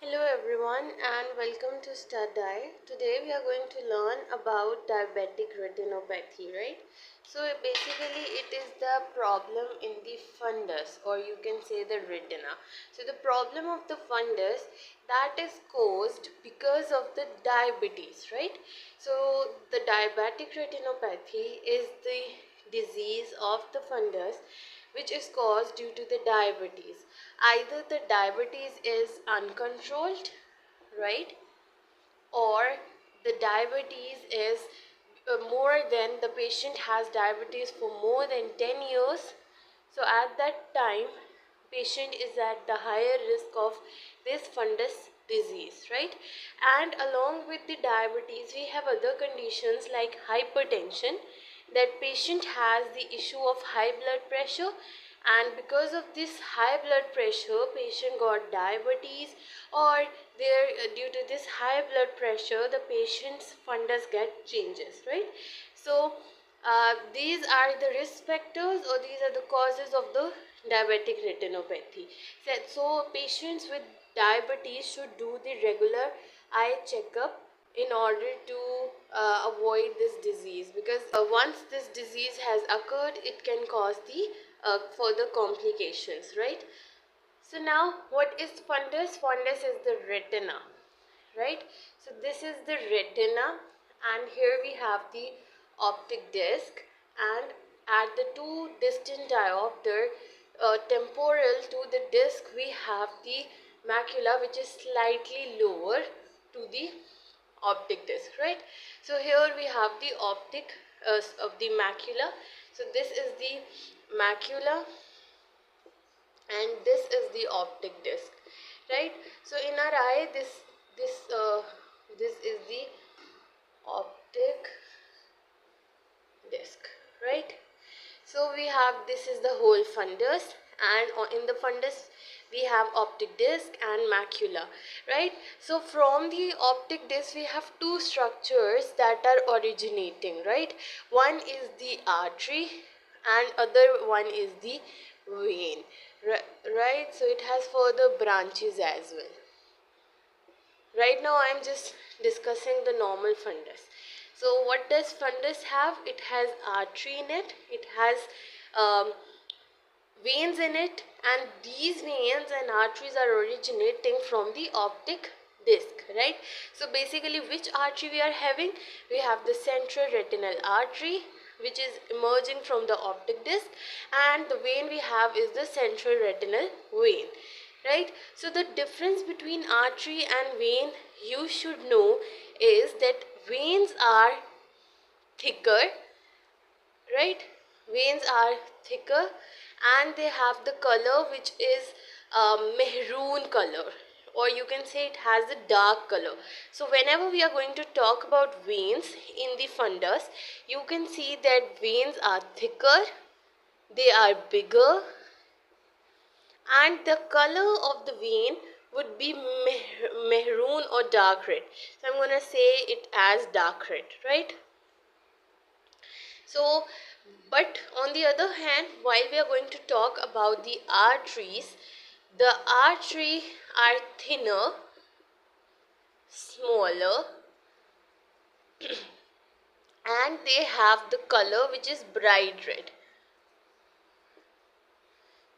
Hello everyone and welcome to Study. Today we are going to learn about diabetic retinopathy, right? So basically it is the problem in the fundus, or you can say the retina. So the problem of the fundus that is caused because of the diabetes, right? So the diabetic retinopathy is the disease of the fundus which is caused due to the diabetes. Either the diabetes is uncontrolled, right, or the diabetes is more than the patient has diabetes for more than 10 years. So at that time patient is at the higher risk of this fundus disease, right? And along with the diabetes we have other conditions like hypertension, that patient has the issue of high blood pressure, and because of this high blood pressure patient got diabetes, or there due to this high blood pressure the patient's fundus get changes, right? So these are the risk factors, or these are the causes of the diabetic retinopathy. So patients with diabetes should do the regular eye checkup in order to avoid this disease, because once this disease has occurred it can cause the further complications, right? So now what is fundus? Fundus is the retina, right? So this is the retina, and here we have the optic disc, and at the two distant diopter temporal to the disc we have the macula, which is slightly lower to the optic disc, right? So here we have the optic of the macula. So this is the macula and this is the optic disc, right? So in our eye this is the optic disc, right? So we have, this is the whole fundus, and in the fundus we have optic disc and macula, right? So from the optic disc we have two structures that are originating, right? One is the artery and other one is the vein, right? So it has further branches as well. Right now I am just discussing the normal fundus. So what does fundus have? It has artery in it, it has veins in it, and these veins and arteries are originating from the optic disc, right? So basically which artery we are having? We have the central retinal artery which is emerging from the optic disc, and the vein we have is the central retinal vein, right? So the difference between artery and vein you should know is that veins are thicker, right? Veins are thicker and they have the color which is maroon color, or you can say it has a dark color. So whenever we are going to talk about veins in the fundus, you can see that veins are thicker, they are bigger, and the color of the vein would be maroon or dark red. So I'm going to say it as dark red, right? So, but on the other hand, while we are going to talk about the arteries are thinner, smaller, and they have the color which is bright red.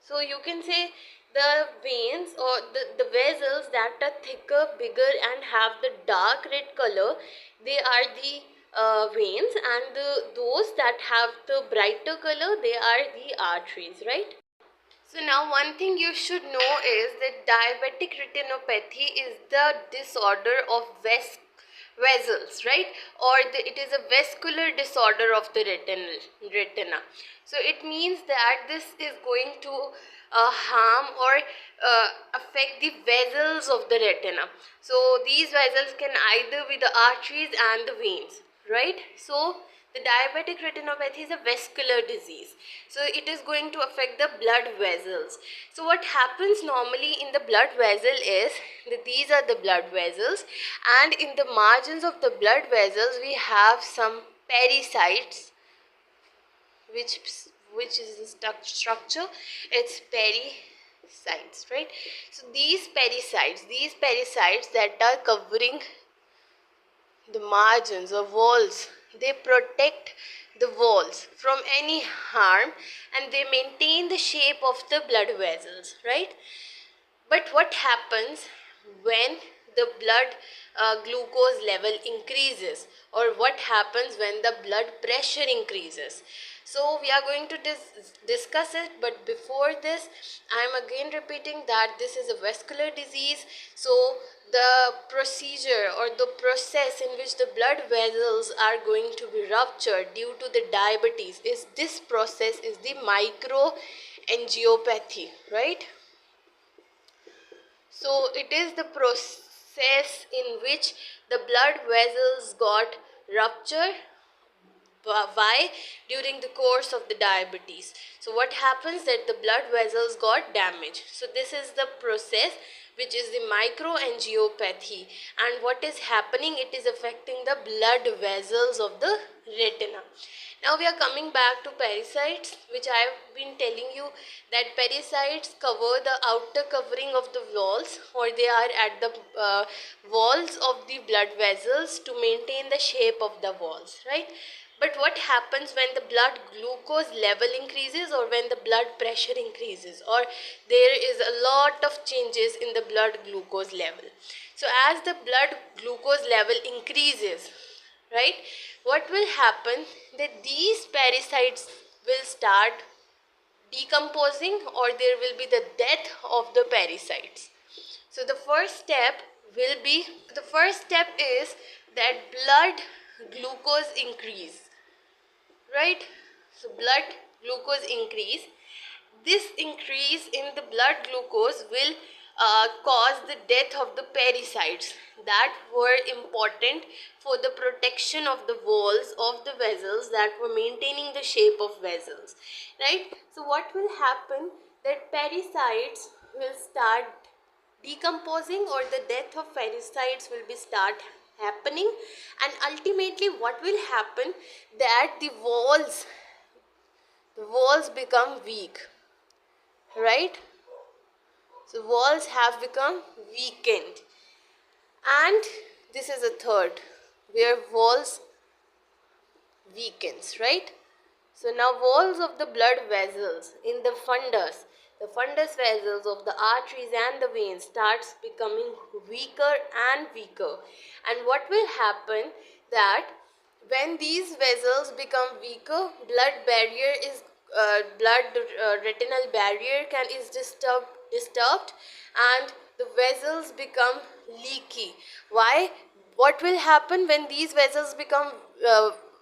So you can say the veins or the vessels that are thicker, bigger and have the dark red color, they are the veins, and those that have the brighter color, they are the arteries, right? So now one thing you should know is that diabetic retinopathy is the disorder of vessels, right? Or it is a vascular disorder of the retina. So it means that this is going to harm or affect the vessels of the retina. So these vessels can either be the arteries and the veins, right? So the diabetic retinopathy is a vascular disease. So it is going to affect the blood vessels. So what happens normally in the blood vessel is that these are the blood vessels, and in the margins of the blood vessels we have some pericytes, which is the structure, it's pericyte, sides, right? So these parasites that are covering the margins or walls, they protect the walls from any harm, and they maintain the shape of the blood vessels, right? But what happens when the blood glucose level increases, or what happens when the blood pressure increases? So we are going to discuss it, but before this I am again repeating that this is a vascular disease. So the procedure or the process in which the blood vessels are going to be ruptured due to the diabetes is this process is the microangiopathy, right? So it is the process in which the blood vessels got ruptured. Why? During the course of the diabetes. So what happens that the blood vessels got damaged. So this is the process which is the microangiopathy, and what is happening, it is affecting the blood vessels of the retina. Now we are coming back to parasites, which I have been telling you that parasites cover the outer covering of the walls, or they are at the walls of the blood vessels to maintain the shape of the walls, right? But what happens when the blood glucose level increases, or when the blood pressure increases, or there is a lot of changes in the blood glucose level? So as the blood glucose level increases, right, what will happen that these parasites will start decomposing, or there will be the death of the parasites. So the first step is that blood glucose increase, right? So blood glucose increase. This increase in the blood glucose will cause the death of the parasites that were important for the protection of the walls of the vessels, that were maintaining the shape of vessels, right? So what will happen that parasites will start decomposing, or the death of parasites will be start happening, and ultimately what will happen that the walls become weak, right? So walls have become weakened, and this is a third where walls weakens, right? So now walls of the blood vessels in the fundus vessels of the arteries and the veins starts becoming weaker and weaker. And what will happen that when these vessels become weaker, retinal barrier is disturbed, and the vessels become leaky. Why? What will happen when these vessels become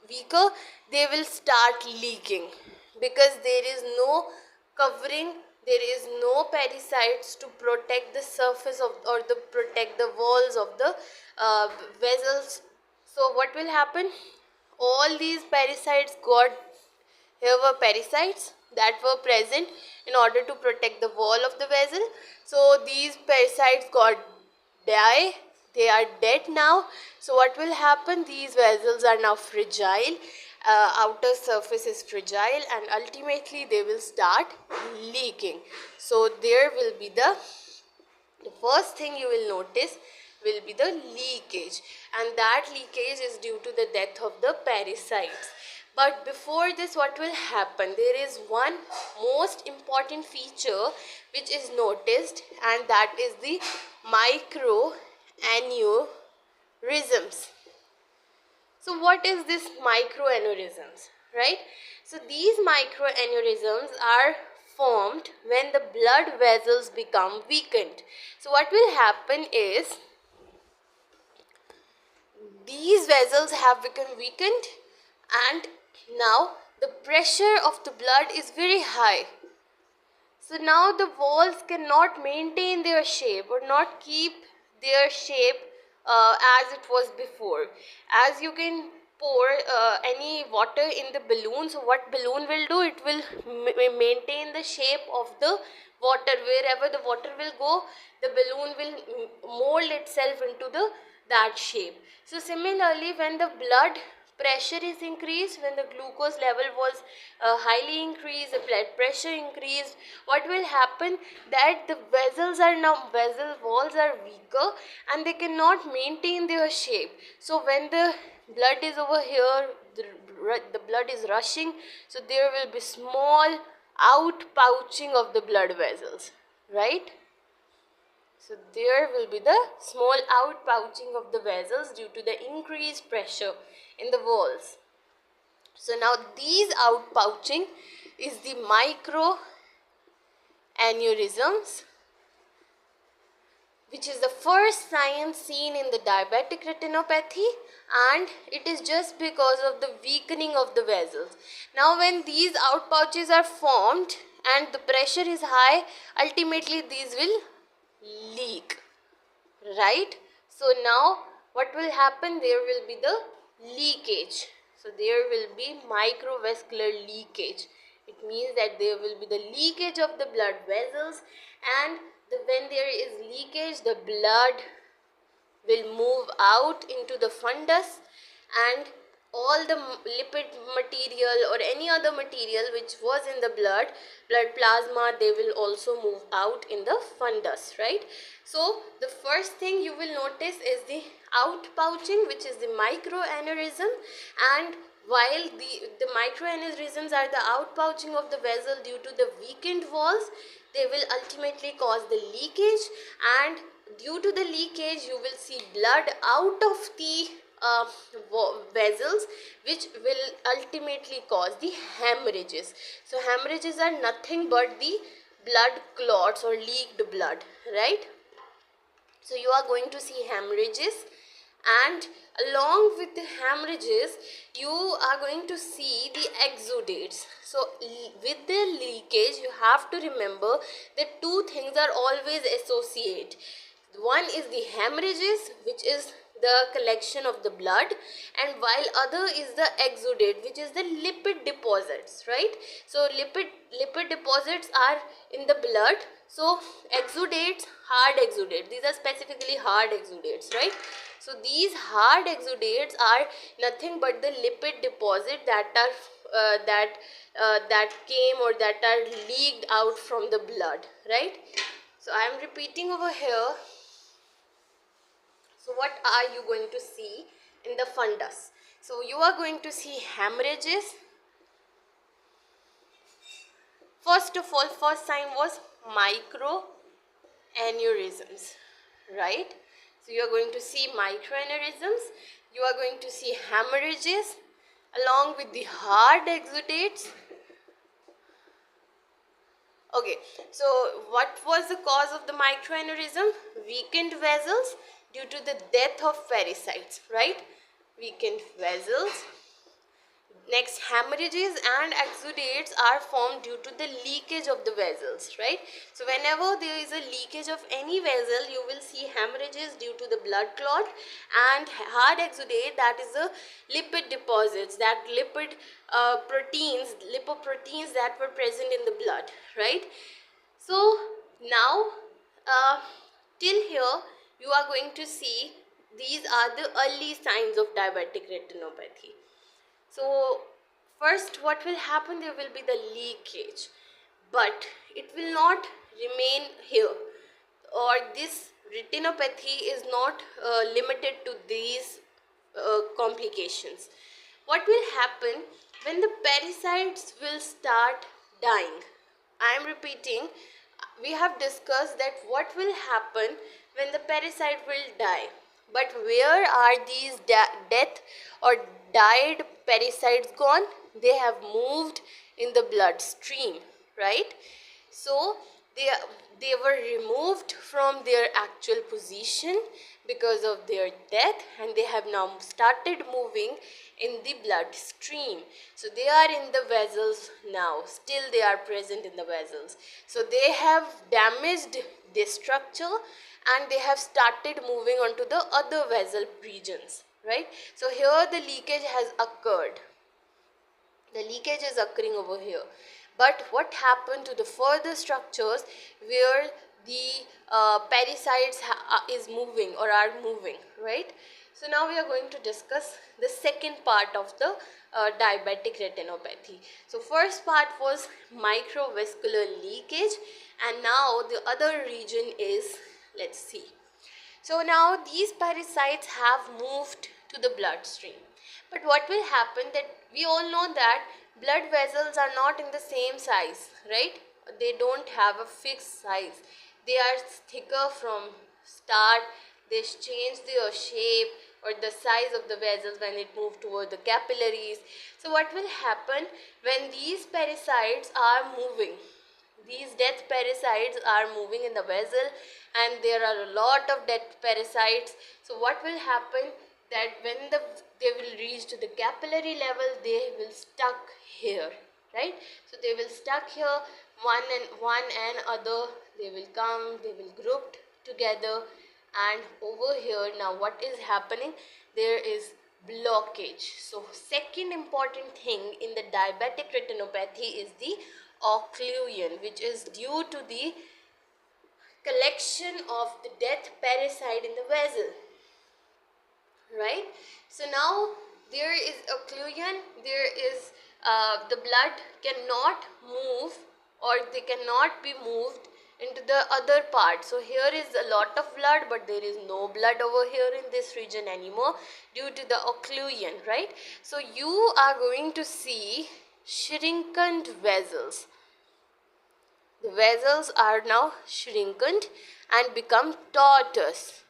weaker? They will start leaking, because there is no covering, there is no parasites to protect the surface of, or the protect the walls of the vessels. So what will happen? All these parasites got, here were parasites that were present in order to protect the wall of the vessel. So these parasites got die, they are dead now. So what will happen? These vessels are now fragile, outer surface is fragile, and ultimately they will start leaking. So there will be the first thing you will notice will be the leakage, and that leakage is due to the death of the parasites. But before this, what will happen? There is one most important feature which is noticed, and that is the microaneurysms. So what is this microaneurysms, right? So these microaneurysms are formed when the blood vessels become weakened. So what will happen is, these vessels have become weakened, and now the pressure of the blood is very high. So now the walls cannot maintain their shape, or not keep their shape as it was before. As you can pour any water in the balloon, so what balloon will do? It will maintain the shape of the water. Wherever the water will go, the balloon will mold itself into that shape. So similarly, when the blood pressure is increased, when the glucose level was highly increased, the blood pressure increased, what will happen that the vessels are now, vessel walls are weaker and they cannot maintain their shape. So when the blood is over here, the blood is rushing, so there will be small outpouching of the blood vessels, right? So there will be the small outpouching of the vessels due to the increased pressure in the walls. So now these outpouching is the microaneurysms, which is the first sign seen in the diabetic retinopathy, and it is just because of the weakening of the vessels. Now when these outpouches are formed and the pressure is high, ultimately these will leak, right? So now what will happen, there will be the leakage. So there will be microvascular leakage. It means that there will be the leakage of the blood vessels, and when there is leakage, the blood will move out into the fundus, and all the lipid material or any other material which was in the blood plasma, they will also move out in the fundus, right? So the first thing you will notice is the outpouching, which is the microaneurysm. And while the microaneurysms are the outpouching of the vessel due to the weakened walls, they will ultimately cause the leakage, and due to the leakage you will see blood out of the vessels, which will ultimately cause the hemorrhages. So hemorrhages are nothing but the blood clots or leaked blood, right? So you are going to see hemorrhages, and along with the hemorrhages you are going to see the exudates. So with the leakage you have to remember that two things are always associated. One is the hemorrhages, which is the collection of the blood, and while other is the exudate, which is the lipid deposits, right? So lipid deposits are in the blood. So exudates, hard exudates, these are specifically hard exudates, right? So these hard exudates are nothing but the lipid deposit that are that came or that are leaked out from the blood, right? So I am repeating over here. So what are you going to see in the fundus? So you are going to see hemorrhages. First of all, first sign was microaneurysms, right? So you are going to see microaneurysms, you are going to see hemorrhages along with the hard exudates. Okay, so what was the cause of the microaneurysm? Weakened vessels due to the death of parasites, right? Weakened vessels. Next, hemorrhages and exudates are formed due to the leakage of the vessels, right? So whenever there is a leakage of any vessel, you will see hemorrhages due to the blood clot, and hard exudate, that is the lipid deposits, that lipoproteins that were present in the blood, right? So now till here you are going to see these are the early signs of diabetic retinopathy. So first what will happen, there will be the leakage, but it will not remain here, or this retinopathy is not limited to these complications. What will happen when the parasites will start dying? I am repeating, we have discussed that what will happen when the parasite will die. But where are these death or died parasites gone? They have moved in the bloodstream, right? So they were removed from their actual position because of their death, and they have now started moving in the bloodstream. So they are in the vessels now, still they are present in the vessels. So they have damaged this structure and they have started moving on to the other vessel regions, right? So here the leakage has occurred. The leakage is occurring over here. But what happened to the further structures where the parasites is moving or are moving, right? So now we are going to discuss the second part of the diabetic retinopathy. So first part was microvascular leakage, and now the other region is, let's see. So now these parasites have moved to the bloodstream. But what will happen, that we all know that blood vessels are not in the same size, right? They don't have a fixed size. They are thicker from start. They change their shape or the size of the vessels when it moves toward the capillaries. So what will happen when these parasites are moving? These death parasites are moving in the vessel, and there are a lot of death parasites. So what will happen, that when they will reach to the capillary level, they will stuck here, right? So they will stuck here, one and other, they will come, they will grouped together, and over here now what is happening, there is blockage. So second important thing in the diabetic retinopathy is the occlusion, which is due to the collection of the death parasite in the vessel, right? So now there is occlusion, there is the blood cannot move, or they cannot be moved into the other part. So here is a lot of blood, but there is no blood over here in this region anymore due to the occlusion, right? So you are going to see shrinkened vessels. The vessels are now shrinkened and become tortuous.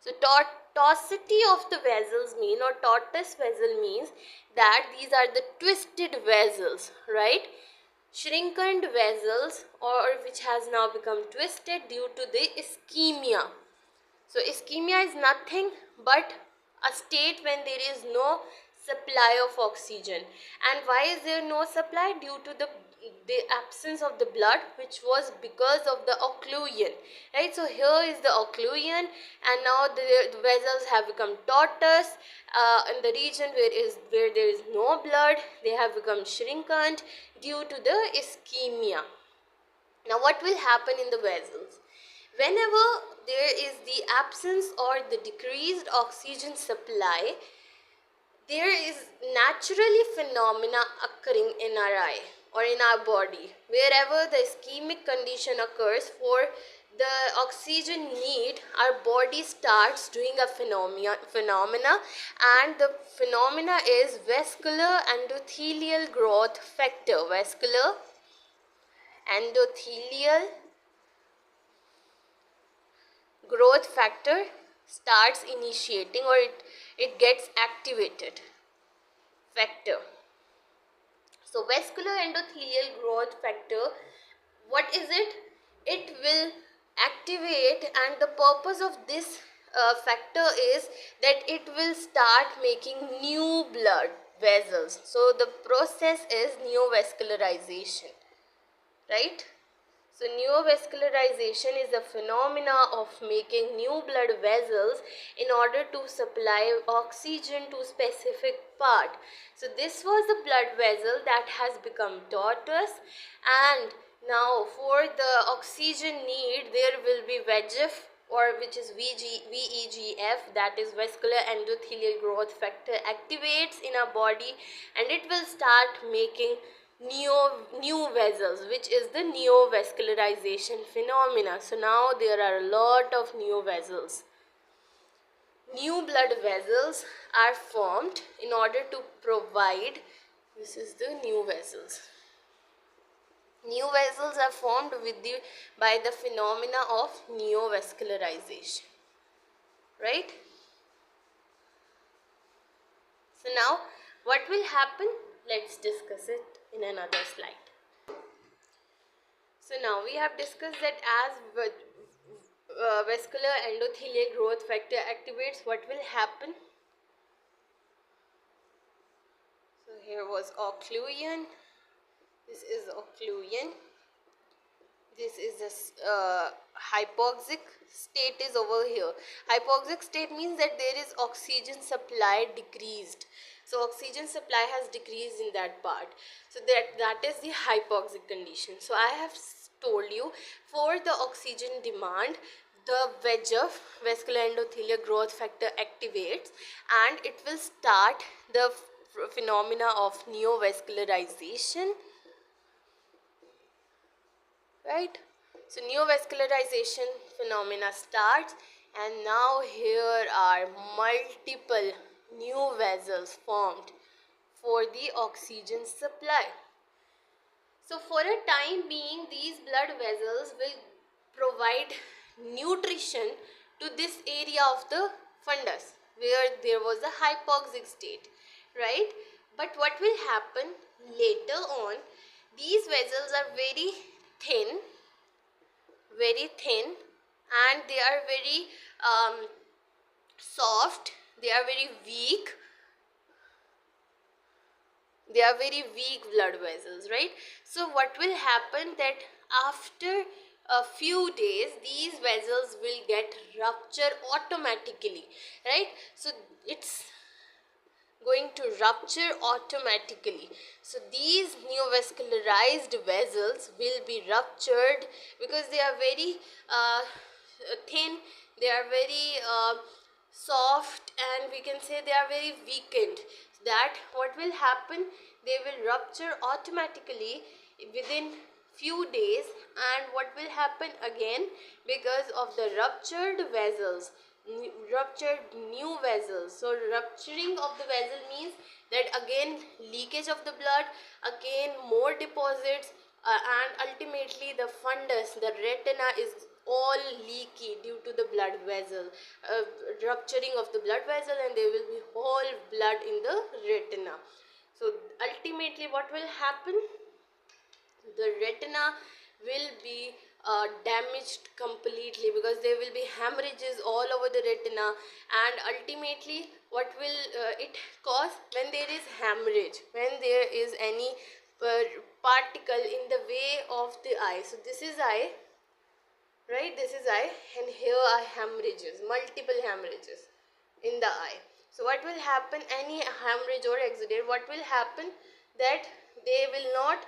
So tortuosity of the vessels mean, or tortuous vessel means that these are the twisted vessels, right? Shrinkened vessels, or which has now become twisted due to the ischemia. So ischemia is nothing but a state when there is no supply of oxygen. And why is there no supply? Due to the absence of the blood, which was because of the occlusion, right? So here is the occlusion, and now the vessels have become tortuous. In the region where there is no blood, they have become shrinkened due to the ischemia. Now what will happen in the vessels? Whenever there is the absence or the decreased oxygen supply, there is naturally phenomena occurring in our eye or in our body. Wherever the ischemic condition occurs for the oxygen need, our body starts doing a phenomena, and the phenomena is vascular endothelial growth factor. Vascular endothelial growth factor starts initiating, or it gets activated. Factor. So vascular endothelial growth factor, what is it? It will activate, and the purpose of this factor is that it will start making new blood vessels. So the process is neovascularization, right? So neovascularization is the phenomena of making new blood vessels in order to supply oxygen to specific part. So this was the blood vessel that has become tortuous, and now for the oxygen need there will be VEGF, or which is VEGF, that is vascular endothelial growth factor, activates in our body, and it will start making new vessels, which is the neovascularization phenomena. So now there are a lot of new vessels. New blood vessels are formed in order to provide, this is the new vessels. New vessels are formed by the phenomena of neovascularization, right? So now what will happen? Let's discuss it in another slide. So now we have discussed that as vascular endothelial growth factor activates, what will happen? So here was occlusion. This is occlusion. This is this hypoxic state is over here. Hypoxic state means that there is oxygen supply decreased. So oxygen supply has decreased in that part. So that is the hypoxic condition. So I have told you, for the oxygen demand, the VEGF, vascular endothelial growth factor, activates, and it will start the phenomena of neovascularization, right? So neovascularization phenomena starts, and now here are multiple new vessels formed for the oxygen supply. So for a time being, these blood vessels will provide nutrition to this area of the fundus where there was a hypoxic state, right? But what will happen later on, these vessels are very thin, and they are very soft, they are very weak, they are very weak blood vessels, right? So what will happen that after a few days these vessels will get rupture automatically, right? So it's going to rupture automatically. So these neovascularized vessels will be ruptured because they are very thin, they are very soft, and we can say they are very weakened. That what will happen, they will rupture automatically within few days. And what will happen again, because of the ruptured vessels, ruptured new vessels, so rupturing of the vessel means that again leakage of the blood, again more deposits, and ultimately the fundus, the retina, is all leaky due to the blood vessel, rupturing of the blood vessel, and there will be whole blood in the retina. So ultimately what will happen, the retina will be damaged completely, because there will be hemorrhages all over the retina. And ultimately what will it cause, when there is hemorrhage, when there is any particle in the way of the eye. So this is eye, right? This is eye, and here are hemorrhages, multiple hemorrhages in the eye. So what will happen, any hemorrhage or exudate, what will happen, that they will not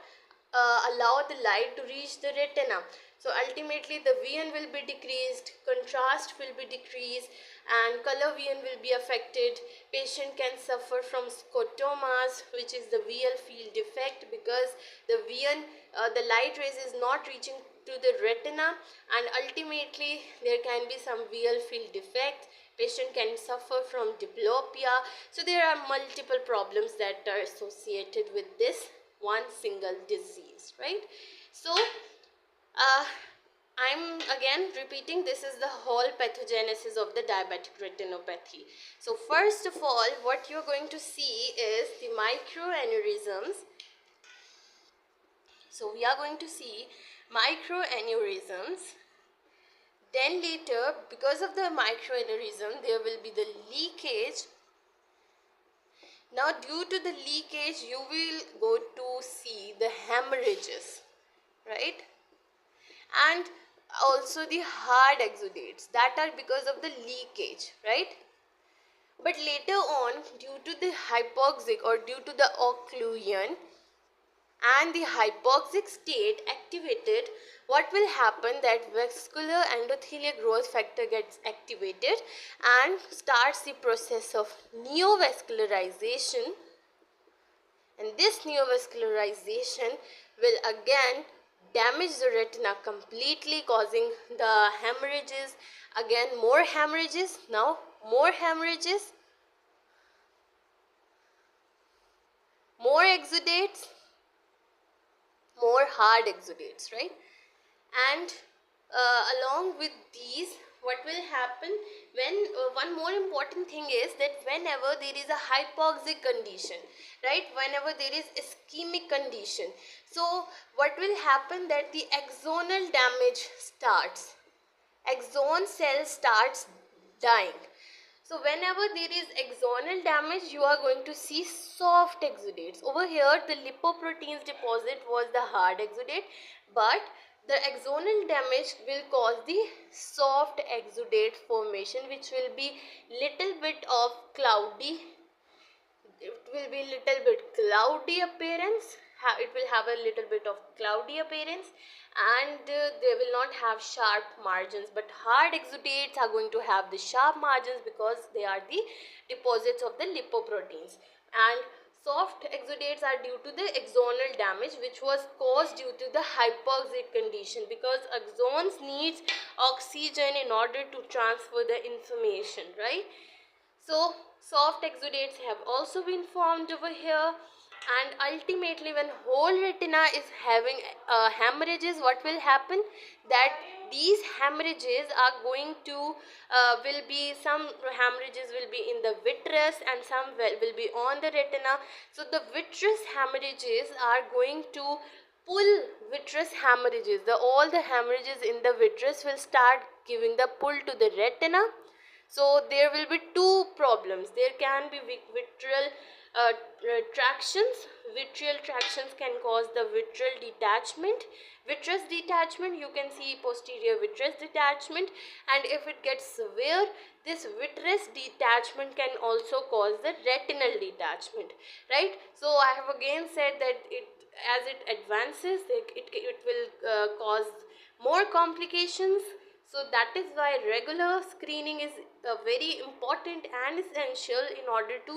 allow the light to reach the retina. So ultimately the vision will be decreased, contrast will be decreased, and color vision will be affected. Patient can suffer from scotomas, which is the visual field defect, because the vision, the light rays is not reaching to the retina, and ultimately there can be some visual field defect. Patient can suffer from diplopia. So there are multiple problems that are associated with this one single disease, right? So I'm again repeating, this is the whole pathogenesis of the diabetic retinopathy. So first of all, what you're going to see is the microaneurysms. So we are going to see microaneurysms. Then later, because of the microaneurysm, there will be the leakage. Now due to the leakage, you will go to see the hemorrhages, right? And also the hard exudates, that are because of the leakage, right? But later on, due to the hypoxic or due to the occlusion and the hypoxic state activated, what will happen, that vascular endothelial growth factor gets activated and starts the process of neovascularization. And this neovascularization will again damage the retina completely, causing the hemorrhages, again more hemorrhages, now more hemorrhages, more exudates, more hard exudates, right? And along with these, what will happen, when one more important thing is that whenever there is a hypoxic condition, right, whenever there is ischemic condition, so what will happen, that the axonal damage starts, axon cell starts dying. So whenever there is axonal damage, you are going to see soft exudates. Over here the lipoproteins deposit was the hard exudate, but the axonal damage will cause the soft exudate formation, which will be little bit of cloudy, it will be little bit cloudy appearance, it will have a little bit of cloudy appearance, and they will not have sharp margins. But hard exudates are going to have the sharp margins because they are the deposits of the lipoproteins. And soft exudates are due to the axonal damage, which was caused due to the hypoxic condition, because axons needs oxygen in order to transfer the information, right? So soft exudates have also been formed over here, and ultimately when whole retina is having hemorrhages, what will happen, that these hemorrhages are going to will be, some hemorrhages will be in the vitreous and some will be on the retina. So the vitreous hemorrhages are going to pull vitreous hemorrhages, all the hemorrhages in the vitreous will start giving the pull to the retina. So there will be two problems. There can be vitreal tractions. Vitreal tractions can cause the vitreal detachment. Vitreous detachment, you can see posterior vitreous detachment, and if it gets severe, this vitreous detachment can also cause the retinal detachment, right? So I have again said that as it advances, it will cause more complications. So that is why regular screening is very important and essential in order to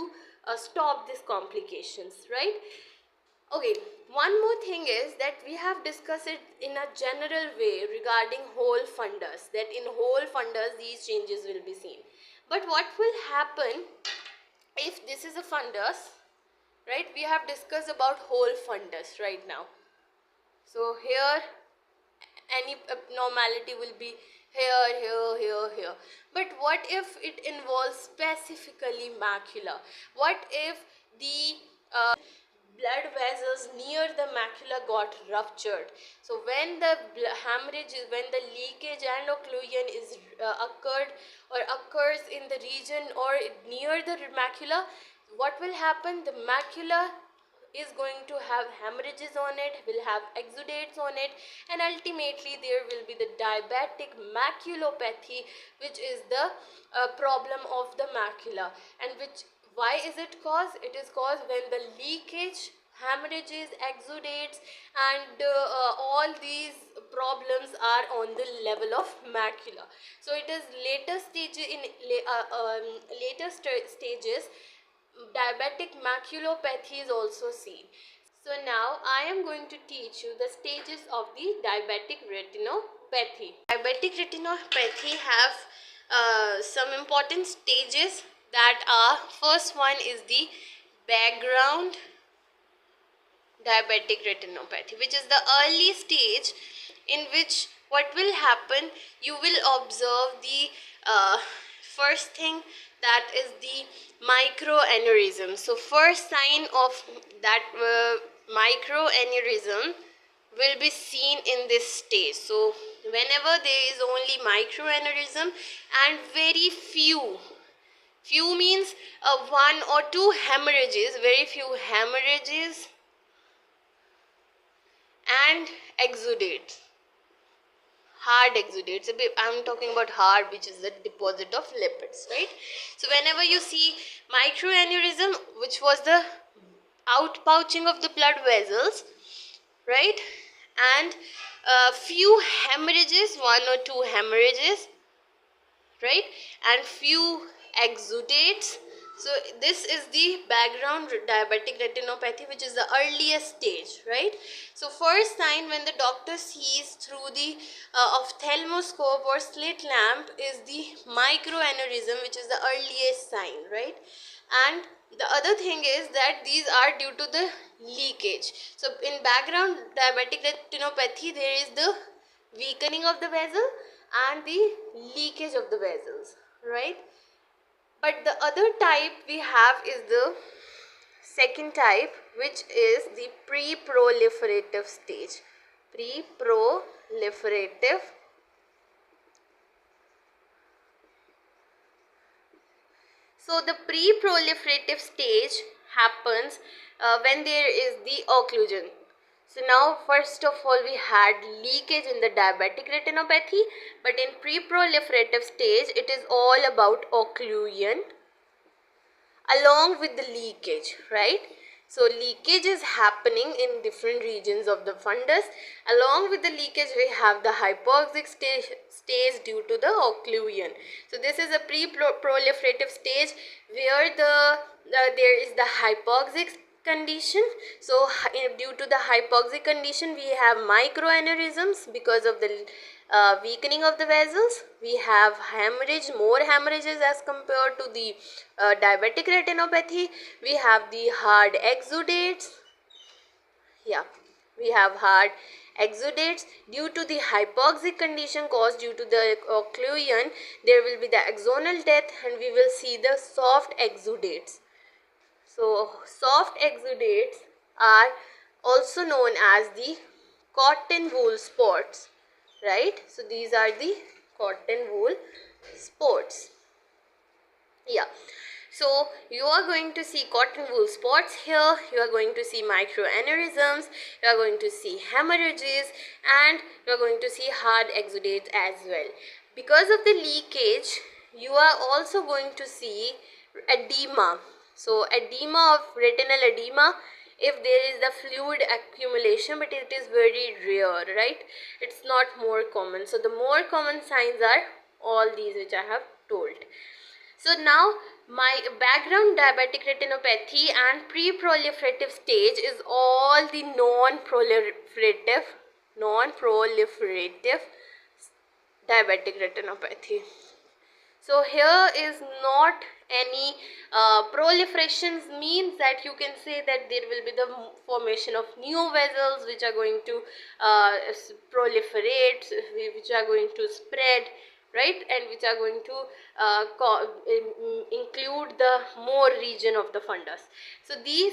stop these complications, right? Okay, one more thing is that we have discussed it in a general way regarding whole fundus, that in whole fundus these changes will be seen. But what will happen if this is a fundus, right? We have discussed about whole fundus right now. So here any abnormality will be here. But what if it involves specifically macula? What if the blood vessels near the macula got ruptured? So when the hemorrhage is, when the leakage and occlusion is occurred or occurs in the region or near the macula, what will happen? The macula is going to have hemorrhages on it, will have exudates on it, and ultimately there will be the diabetic maculopathy, which is the problem of the macula. And which, why is it caused? It is caused when the leakage, hemorrhages, exudates, and all these problems are on the level of macula. So it is later stages diabetic maculopathy is also seen. So now I am going to teach you the stages of the diabetic retinopathy. Diabetic retinopathy have some important stages that are, first one is the background diabetic retinopathy, which is the early stage in which what will happen, you will observe the first thing, that is the microaneurysm. So first sign of that microaneurysm will be seen in this stage. So whenever there is only microaneurysm and very few means one or two hemorrhages, very few hemorrhages and exudates, hard exudates. I'm talking about hard, which is the deposit of lipids, right? So whenever you see microaneurysm, which was the outpouching of the blood vessels, right, and few hemorrhages, one or two hemorrhages, right, and few exudates. So this is the background diabetic retinopathy, which is the earliest stage, right? So first sign when the doctor sees through the ophthalmoscope or slit lamp is the microaneurysm, which is the earliest sign, right? And the other thing is that these are due to the leakage. So in background diabetic retinopathy, there is the weakening of the vessel and the leakage of the vessels, right? But the other type we have is the second type, which is the pre-proliferative stage. Pre-proliferative. So the pre-proliferative stage happens when there is the occlusion. So now first of all we had leakage in the diabetic retinopathy, but in pre-proliferative stage it is all about occlusion along with the leakage, right? So leakage is happening in different regions of the fundus. Along with the leakage, we have the hypoxic stage due to the occlusion. So this is a pre-proliferative stage where there is the hypoxic condition. So due to the hypoxic condition, we have microaneurysms because of the weakening of the vessels. We have hemorrhage, more hemorrhages as compared to the diabetic retinopathy. We have the hard exudates. Yeah, we have hard exudates due to the hypoxic condition caused due to the occlusion. There will be the axonal death, and we will see the soft exudates. So soft exudates are also known as the cotton wool spots, right? So these are the cotton wool spots. Yeah. So you are going to see cotton wool spots here, you are going to see microaneurysms, you are going to see hemorrhages, and you are going to see hard exudates as well. Because of the leakage, you are also going to see edema. So edema of retinal edema, if there is the fluid accumulation, but it is very rare, right? It's not more common. So the more common signs are all these which I have told. So now my background diabetic retinopathy and pre-proliferative stage is all the non-proliferative diabetic retinopathy. So here is not any proliferations, means that you can say that there will be the formation of new vessels which are going to proliferate, which are going to spread, right, and which are going to include the more region of the fundus. So these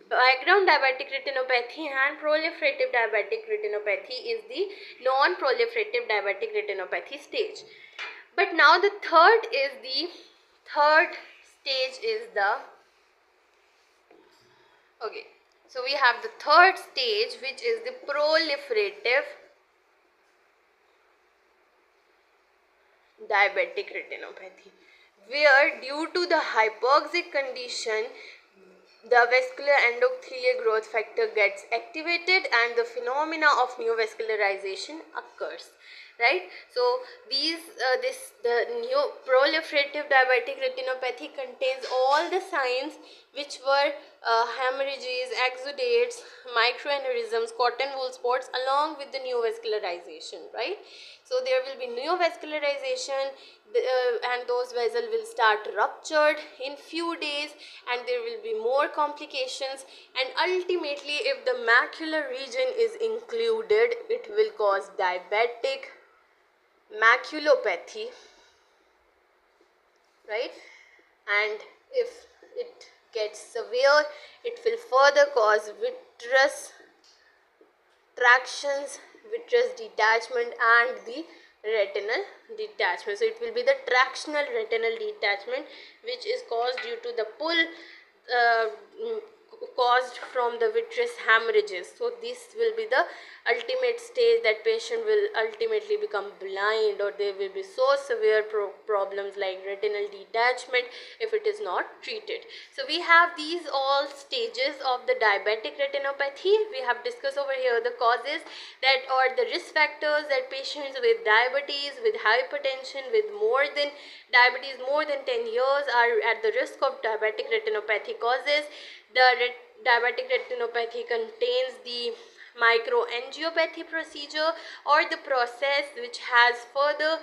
background diabetic retinopathy and proliferative diabetic retinopathy is the non-proliferative diabetic retinopathy stage. But now the third stage is the, okay, so we have the third stage, which is the proliferative diabetic retinopathy, where due to the hypoxic condition, the vascular endothelial growth factor gets activated and the phenomena of neovascularization occurs, right? So the new proliferative diabetic retinopathy contains all the signs which were hemorrhages, exudates, microaneurysms, cotton wool spots, along with the neovascularization, right? So there will be neovascularization, and those vessels will start ruptured in few days, and there will be more complications, and ultimately if the macular region is included, it will cause diabetic maculopathy, right? And if it gets severe, it will further cause vitreous tractions, vitreous detachment, and the retinal detachment. So it will be the tractional retinal detachment, which is caused due to the pull caused from the vitreous hemorrhages. So this will be the ultimate stage that patient will ultimately become blind, or there will be so severe problems like retinal detachment if it is not treated. So we have these all stages of the diabetic retinopathy. We have discussed over here the causes that, or the risk factors that patients with diabetes, with hypertension, with more than 10 years are at the risk of diabetic retinopathy causes. The diabetic retinopathy contains the microangiopathy procedure, or the process which has further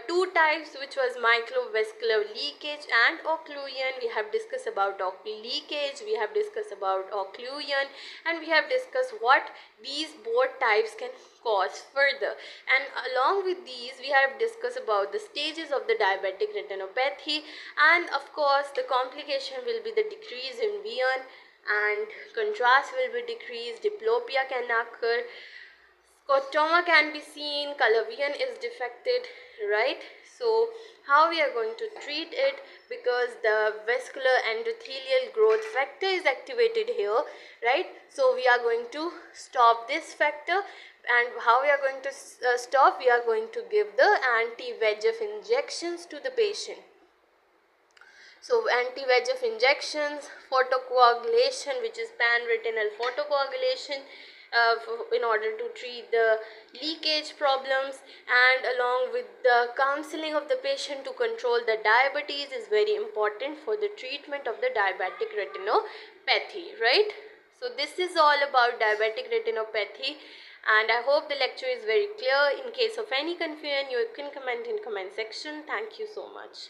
two types, which was microvascular leakage and occlusion. We have discussed about leakage, we have discussed about occlusion, and we have discussed what these both types can cause further. And along with these, we have discussed about the stages of the diabetic retinopathy, and of course the complication will be the decrease in vision, and contrast will be decreased, diplopia can occur, scotoma can be seen, color vision is defected, right? So how we are going to treat it, because the vascular endothelial growth factor is activated here, right? So we are going to stop this factor, and how we are going to stop, we are going to give the anti-VEGF injections to the patient. So anti-VEGF injections, photocoagulation, which is pan-retinal photocoagulation, in order to treat the leakage problems, and along with the counseling of the patient to control the diabetes is very important for the treatment of the diabetic retinopathy, right? So this is all about diabetic retinopathy, and I hope the lecture is very clear. In case of any confusion, you can comment in comment section. Thank you so much.